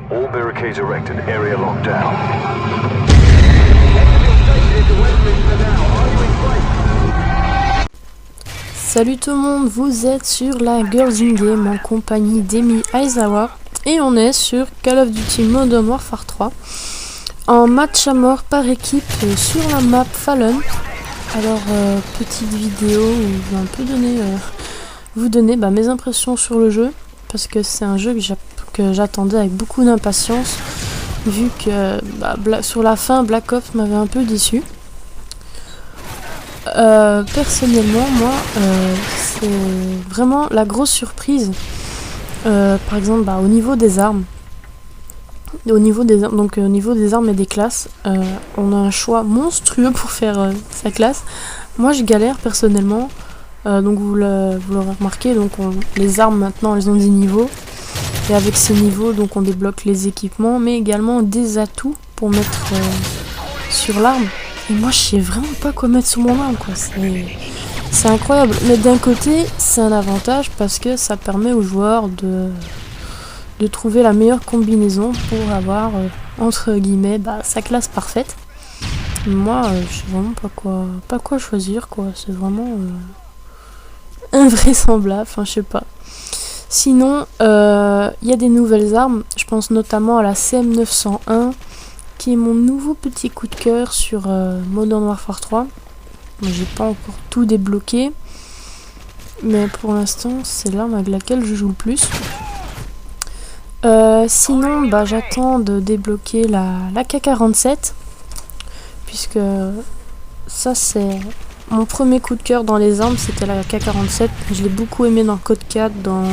All barricades erected. Area locked down. Salut tout le monde, vous êtes sur la Girls in Game en compagnie d'Emi Aizawa et on est sur Call of Duty Modern Warfare 3 en match à mort par équipe sur la map Fallen. Alors petite vidéo où je vais un peu vous donner mes impressions sur le jeu parce que c'est un jeu que j'attendais avec beaucoup d'impatience vu que sur la fin Black Ops m'avait un peu déçu. Personnellement, moi, c'est vraiment la grosse surprise. Par exemple, au niveau des armes. Au niveau des armes et des classes, on a un choix monstrueux pour faire sa classe. Moi, je galère personnellement. Donc vous l'aurez remarqué. Donc les armes maintenant, elles ont des niveaux. Et avec ces niveaux, donc on débloque les équipements, mais également des atouts pour mettre sur l'arme. Et moi je sais vraiment pas quoi mettre sur mon arme, quoi. C'est incroyable. Mais d'un côté c'est un avantage parce que ça permet aux joueurs de trouver la meilleure combinaison pour avoir entre guillemets sa classe parfaite. Moi je sais vraiment pas quoi choisir, quoi. C'est vraiment invraisemblable, enfin je sais pas. Sinon y a des nouvelles armes, je pense notamment à la CM901 qui est mon nouveau petit coup de cœur sur Modern Warfare 3. J'ai pas encore tout débloqué, mais pour l'instant c'est l'arme avec laquelle je joue le plus. Sinon j'attends de débloquer la K47 puisque ça c'est mon premier coup de cœur dans les armes, c'était la K47. Je l'ai beaucoup aimé dans Code 4, dans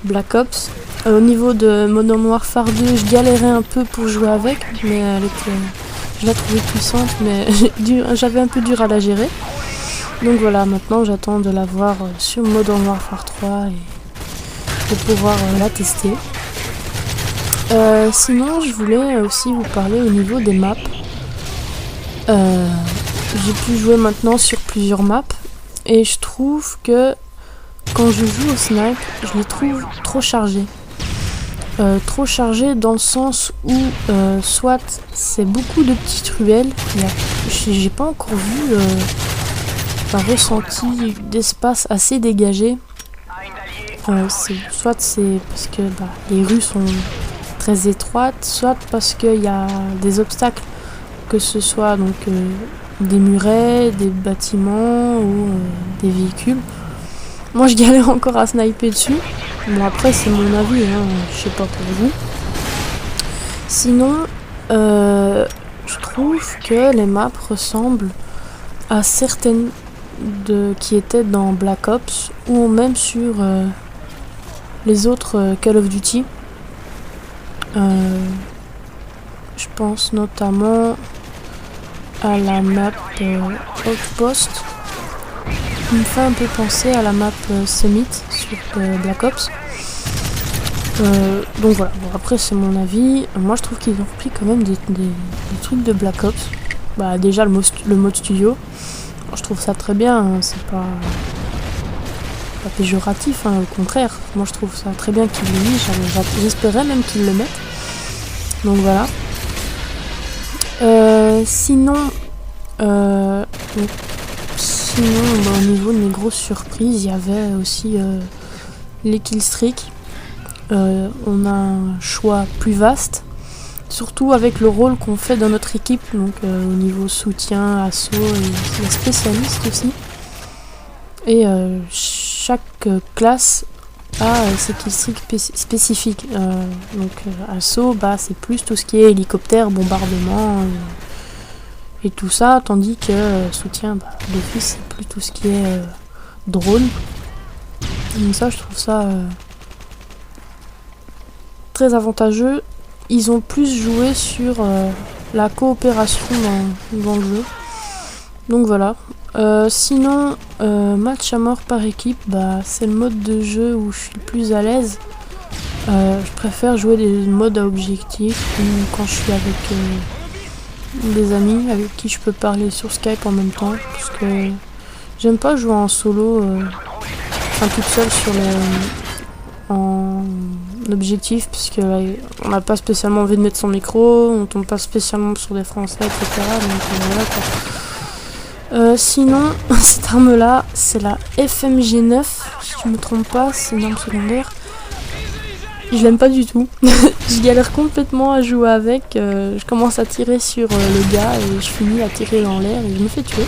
Black Ops. Au niveau de Modern Warfare 2, je galérais un peu pour jouer avec, mais je la trouvais puissante, mais j'avais un peu dur à la gérer. Donc voilà, maintenant j'attends de la voir sur Modern Warfare 3 et de pouvoir la tester. Sinon, je voulais aussi vous parler au niveau des maps. J'ai pu jouer maintenant sur plusieurs maps et je trouve que quand je joue au snipe, je les trouve trop chargés. Trop chargés dans le sens où soit c'est beaucoup de petites ruelles, j'ai pas encore vu un ressenti d'espace assez dégagé. Soit c'est parce que les rues sont très étroites, soit parce qu'il y a des obstacles, que ce soit donc des murets, des bâtiments ou des véhicules. Moi je galère encore à sniper dessus. Bon après c'est mon avis, je sais pas pour vous. Sinon je trouve que les maps ressemblent à certaines qui étaient dans Black Ops ou même sur les autres Call of Duty. Je pense notamment à la map Outpost. Il me fait un peu penser à la map Summit sur Black Ops. Donc voilà, bon, après c'est mon avis. Moi je trouve qu'ils ont repris quand même des trucs de Black Ops. Déjà le mode studio, je trouve ça très bien, c'est pas péjoratif, au contraire. Moi je trouve ça très bien qu'ils le misent, j'espérais même qu'ils le mettent. Donc voilà. Sinon, au niveau de mes grosses surprises, il y avait aussi les killstreaks. On a un choix plus vaste, surtout avec le rôle qu'on fait dans notre équipe, donc au niveau soutien, assaut et spécialiste aussi. Et chaque classe a ses killstreaks spécifiques. Assaut, c'est plus tout ce qui est hélicoptère, bombardement et tout ça, tandis que soutien, d'office, c'est plus tout ce qui est drone. Donc ça, je trouve ça très avantageux. Ils ont plus joué sur la coopération dans le jeu. Donc voilà. Sinon, match à mort par équipe, c'est le mode de jeu où je suis le plus à l'aise. Je préfère jouer des modes à objectif quand je suis avec des amis avec qui je peux parler sur Skype en même temps, parce que j'aime pas jouer en solo, toute seule en objectif, puisque là, on n'a pas spécialement envie de mettre son micro, on tombe pas spécialement sur des Français, etc. Donc voilà quoi. Sinon, cette arme-là, c'est la FMG9, si je me trompe pas, c'est une arme secondaire. Je l'aime pas du tout. Je galère complètement à jouer avec. Je commence à tirer sur le gars et je finis à tirer dans l'air et je me fais tuer.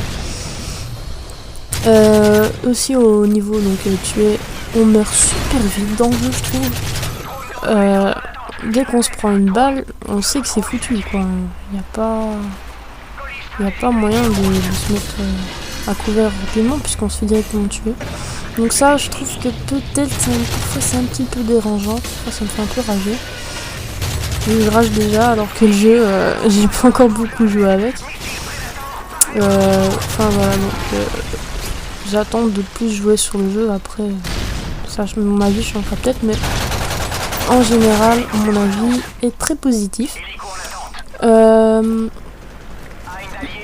Aussi au niveau donc tuer, on meurt super vite dans le jeu, je trouve. Dès qu'on se prend une balle, on sait que c'est foutu quoi. Il n'y a pas moyen de se mettre à couvert rapidement puisqu'on se fait directement tuer. Donc ça, je trouve que peut-être parfois c'est un petit peu dérangeant, parfois ça me fait un peu rager. Je rage déjà alors que le jeu, j'ai pas encore beaucoup joué avec. Enfin voilà, donc j'attends de plus jouer sur le jeu, après ça, mon avis changera peut-être, mais en général, mon avis est très positif.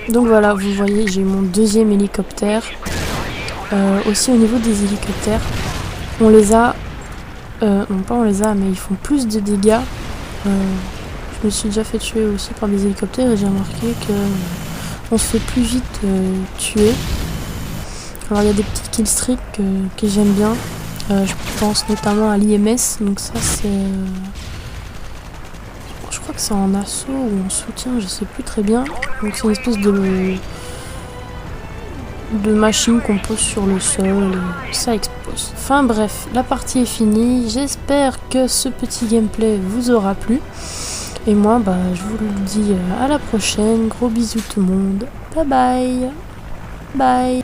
Donc voilà, vous voyez, j'ai mon deuxième hélicoptère. Aussi au niveau des hélicoptères, on les a, non pas on les a, mais ils font plus de dégâts. Je me suis déjà fait tuer aussi par des hélicoptères et j'ai remarqué que on se fait plus vite tuer. Alors il y a des petits killstreaks que j'aime bien. Je pense notamment à l'IMS, donc ça c'est... je crois que c'est en assaut ou en soutien, je sais plus très bien. Donc c'est une espèce de machine qu'on pose sur le sol et ça explose. Enfin bref, la partie est finie. J'espère que ce petit gameplay vous aura plu. Et moi, bah, je vous le dis à la prochaine. Gros bisous tout le monde. Bye bye. Bye.